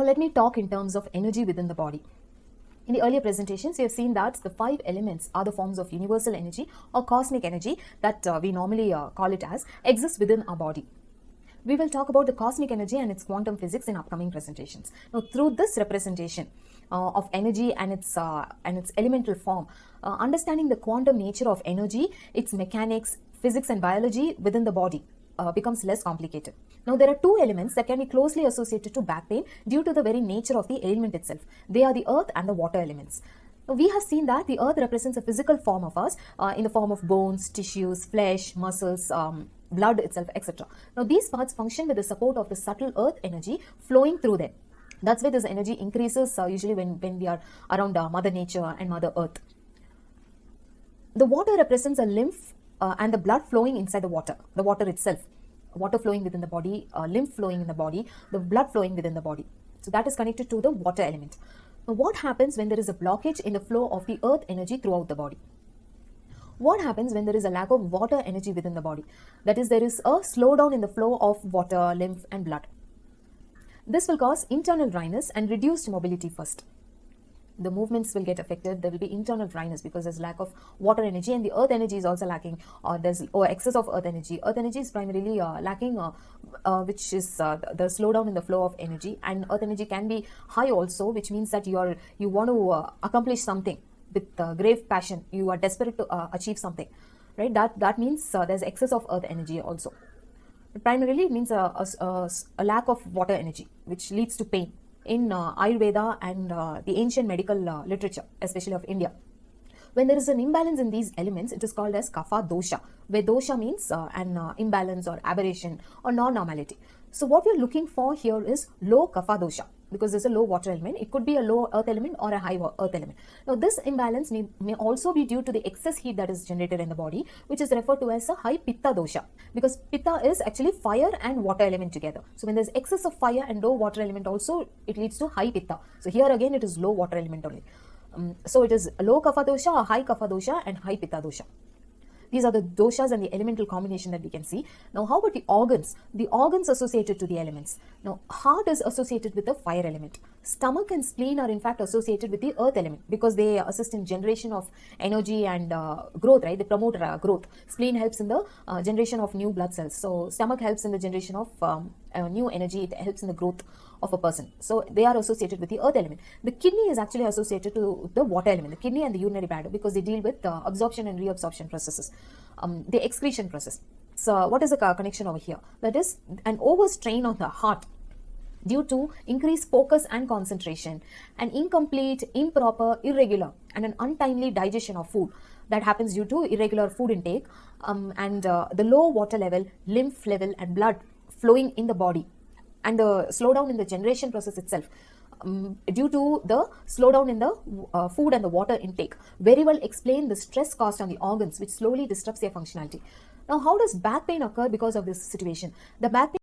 let me talk in terms of energy within the body. In the earlier presentations, we have seen that the 5 elements are the forms of universal energy or cosmic energy that we normally call it as, exist within our body. We will talk about the cosmic energy and its quantum physics in upcoming presentations. Now, through this representation of energy and its elemental form, understanding the quantum nature of energy, its mechanics, physics and biology within the body becomes less complicated. Now, there are 2 elements that can be closely associated to back pain due to the very nature of the ailment itself. They are the earth and the water elements. Now, we have seen that the earth represents a physical form of us in the form of bones, tissues, flesh, muscles, blood itself, etc. Now, these parts function with the support of the subtle earth energy flowing through them. That's why this energy increases usually when we are around Mother Nature and Mother Earth. The water represents a lymph and the blood flowing inside the water itself. Water flowing within the body, lymph flowing in the body, the blood flowing within the body. So that is connected to the water element. Now, what happens when there is a blockage in the flow of the earth energy throughout the body? What happens when there is a lack of water energy within the body? That is, there is a slowdown in the flow of water, lymph and blood. This will cause internal dryness and reduced mobility first. The movements will get affected. There will be internal dryness because there's lack of water energy, and the earth energy is also lacking, or there's excess of earth energy. Earth energy is primarily lacking, which is the slowdown in the flow of energy, and earth energy can be high also, which means that you want to accomplish something with grave passion. You are desperate to achieve something, right? That means there's excess of earth energy also. Primarily, it means a lack of water energy, which leads to pain. In Ayurveda and the ancient medical literature, especially of India, when there is an imbalance in these elements, it is called as kapha dosha, where dosha means an imbalance or aberration or non-normality. So what we are looking for here is low kapha dosha, because there's a low water element. It could be a low earth element or a high earth element. Now, this imbalance may also be due to the excess heat that is generated in the body, which is referred to as a high pitta dosha, because pitta is actually fire and water element together. So when there's excess of fire and low water element also, it leads to high pitta. So here again, it is low water element only. So it is low kapha dosha or high kapha dosha and high pitta dosha. These are the doshas and the elemental combination that we can see. Now, how about the organs? The organs associated to the elements. Now, heart is associated with the fire element. Stomach and spleen are in fact associated with the earth element because they assist in generation of energy and growth, right? They promote growth. Spleen helps in the generation of new blood cells. So, stomach helps in the generation of new energy. It helps in the growth of a person. So, they are associated with the earth element. The kidney is actually associated to the water element, the kidney and the urinary bladder, because they deal with absorption and reabsorption processes, the excretion process. So, what is the connection over here? That is an overstrain on the heart due to increased focus and concentration, an incomplete, improper, irregular, and an untimely digestion of food that happens due to irregular food intake, and the low water level, lymph level, and blood flowing in the body, and the slowdown in the generation process itself. Due to the slowdown in the food and the water intake, very well explain the stress caused on the organs, which slowly disrupts their functionality. Now, how does back pain occur because of this situation? The back pain